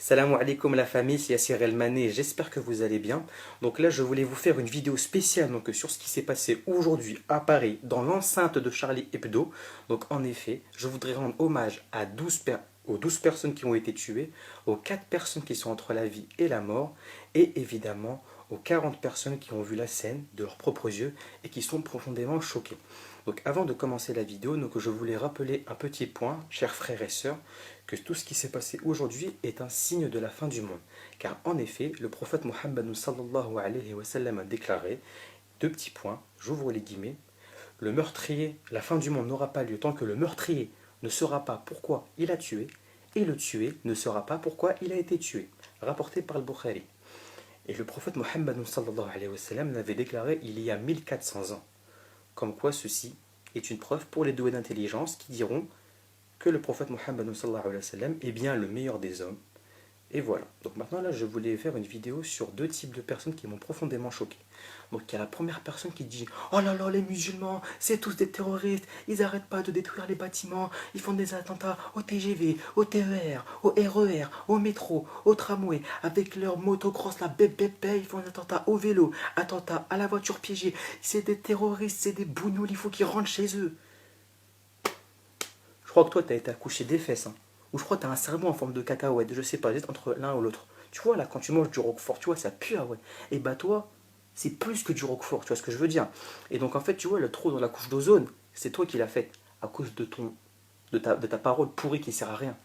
Salam alaikum la famille, c'est Yassir El Mané, j'espère que vous allez bien. Donc là je voulais vous faire une vidéo spéciale sur ce qui s'est passé aujourd'hui à Paris dans l'enceinte de Charlie Hebdo. Donc en effet, je voudrais rendre hommage à aux 12 personnes qui ont été tuées, aux 4 personnes qui sont entre la vie et la mort, et évidemment aux 40 personnes qui ont vu la scène de leurs propres yeux et qui sont profondément choquées. Donc avant de commencer la vidéo, je voulais rappeler un petit point, chers frères et sœurs, que tout ce qui s'est passé aujourd'hui est un signe de la fin du monde. Car en effet, le prophète Mohammed sallallahu alayhi wa sallam a déclaré, deux petits points, j'ouvre les guillemets, le meurtrier, la fin du monde n'aura pas lieu tant que le meurtrier ne saura pas pourquoi il a tué, et le tué ne saura pas pourquoi il a été tué. Rapporté par le Bukhari. Et le prophète Mohammed sallallahu alayhi wa sallam l'avait déclaré il y a 1400 ans. Comme quoi ceci est une preuve pour les doués d'intelligence qui diront que le prophète Mohammed sallallahu alayhi wa sallam est bien le meilleur des hommes. Et voilà. Donc maintenant là je voulais faire une vidéo sur deux types de personnes qui m'ont profondément choqué. Donc il y a la première personne qui dit oh là là les musulmans c'est tous des terroristes, ils n'arrêtent pas de détruire les bâtiments, ils font des attentats au TGV, au TER, au RER, au métro, au tramway, avec leur motocross, la bébé, ils font des attentats au vélo, attentats à la voiture piégée, c'est des terroristes, c'est des bougnoules, il faut qu'ils rentrent chez eux. Je crois que toi, tu as été accouché des fesses. Hein. Ou je crois que tu as un cerveau en forme de cacahuète. Je sais pas, juste entre l'un ou l'autre. Tu vois, là, quand tu manges du roquefort, tu vois, ça pue, ah ouais. Et bah, toi, c'est plus que du roquefort, tu vois ce que je veux dire. Et donc, en fait, tu vois, le trou dans la couche d'ozone, c'est toi qui l'as fait. À cause de ta parole pourrie qui sert à rien.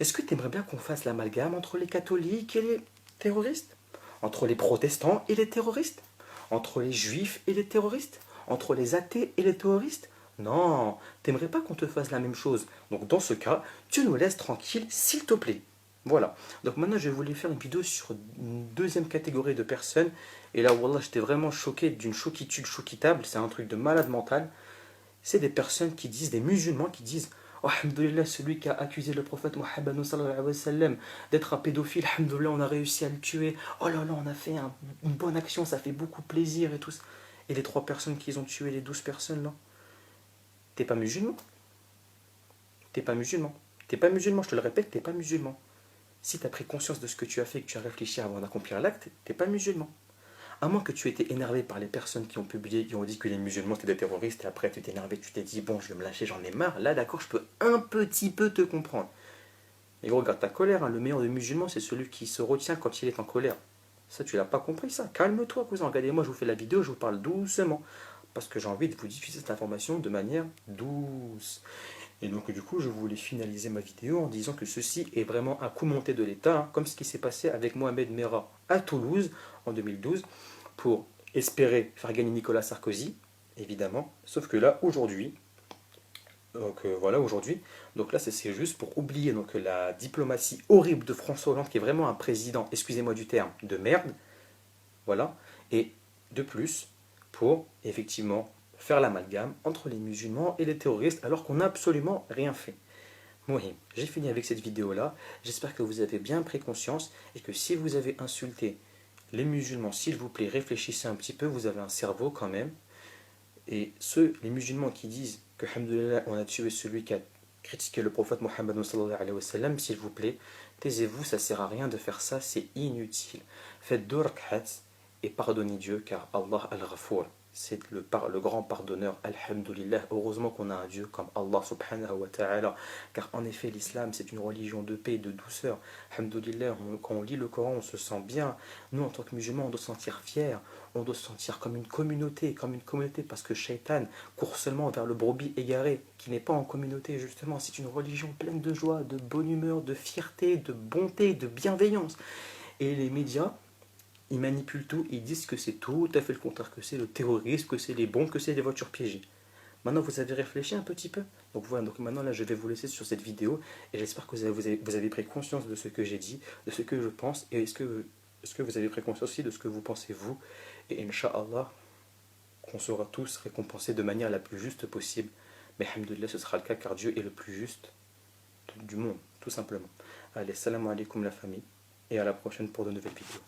Est-ce que tu aimerais bien qu'on fasse l'amalgame entre les catholiques et les terroristes? Entre les protestants et les terroristes? Entre les juifs et les terroristes? Entre les athées et les terroristes? Non, t'aimerais pas qu'on te fasse la même chose. Donc dans ce cas, tu nous laisses tranquille, s'il te plaît. Voilà. Donc maintenant, je voulais faire une vidéo sur une deuxième catégorie de personnes. Et là, wallah, j'étais vraiment choqué d'une choquitude choquitable. C'est un truc de malade mental. C'est des personnes qui disent, des musulmans qui disent oh, alhamdoulilah, celui qui a accusé le prophète Mohammed sallallahu alayhi wa sallam d'être un pédophile, alhamdoulilah, on a réussi à le tuer. Oh là là, on a fait une bonne action, ça fait beaucoup plaisir et tout ça. Et les 3 personnes qu'ils ont tué, les 12 personnes là, t'es pas musulman. T'es pas musulman. T'es pas musulman, je te le répète, t'es pas musulman. Si tu as pris conscience de ce que tu as fait et que tu as réfléchi avant d'accomplir l'acte, t'es pas musulman. À moins que tu aies été énervé par les personnes qui ont publié, qui ont dit que les musulmans étaient des terroristes, et après tu t'es énervé, tu t'es dit bon, je vais me lâcher, j'en ai marre. Là, d'accord, je peux un petit peu te comprendre. Mais gros, regarde ta colère, hein. Le meilleur des musulmans, c'est celui qui se retient quand il est en colère. Ça, tu l'as pas compris, ça. Calme-toi, cousin. Regardez-moi, je vous fais la vidéo, je vous parle doucement. Parce que j'ai envie de vous diffuser cette information de manière douce. Et donc, du coup, je voulais finaliser ma vidéo en disant que ceci est vraiment un coup monté de l'État, hein, comme ce qui s'est passé avec Mohamed Merah à Toulouse en 2012, pour espérer faire gagner Nicolas Sarkozy, évidemment. Sauf que là, aujourd'hui, voilà, aujourd'hui, donc là, c'est juste pour oublier la diplomatie horrible de François Hollande, qui est vraiment un président, excusez-moi du terme, de merde, voilà, et de plus, pour effectivement faire l'amalgame entre les musulmans et les terroristes, alors qu'on n'a absolument rien fait. Oui, j'ai fini avec cette vidéo-là. J'espère que vous avez bien pris conscience et que si vous avez insulté les musulmans, s'il vous plaît, réfléchissez un petit peu, vous avez un cerveau quand même. Et les musulmans qui disent que, alhamdoulilah, on a tué celui qui a critiqué le prophète Mohammed sallallahu alayhi wa sallam, s'il vous plaît, taisez-vous, ça sert à rien de faire ça, c'est inutile. Faites 2 rak'at et pardonnez Dieu, car Allah al-Ghafour, c'est le grand pardonneur, alhamdoulilah. Heureusement qu'on a un Dieu comme Allah subhanahu wa ta'ala, car en effet l'islam c'est une religion de paix et de douceur. Alhamdoulilah, quand on lit le Coran on se sent bien. Nous en tant que musulmans on doit se sentir fiers, on doit se sentir comme une communauté, parce que Shaitan court seulement vers le brebis égaré, qui n'est pas en communauté justement. C'est une religion pleine de joie, de bonne humeur, de fierté, de bonté, de bienveillance. Et les médias, ils manipulent tout, ils disent que c'est tout à fait le contraire, que c'est le terrorisme, que c'est les bombes, que c'est les voitures piégées. Maintenant, vous avez réfléchi un petit peu. Donc voilà, donc maintenant là, je vais vous laisser sur cette vidéo et j'espère que vous avez pris conscience de ce que j'ai dit, de ce que je pense et est-ce que vous avez pris conscience aussi de ce que vous pensez vous. Et Inch'Allah, qu'on sera tous récompensés de manière la plus juste possible. Mais alhamdoulilah, ce sera le cas car Dieu est le plus juste du monde, tout simplement. Allez, salam alaikum la famille et à la prochaine pour de nouvelles vidéos.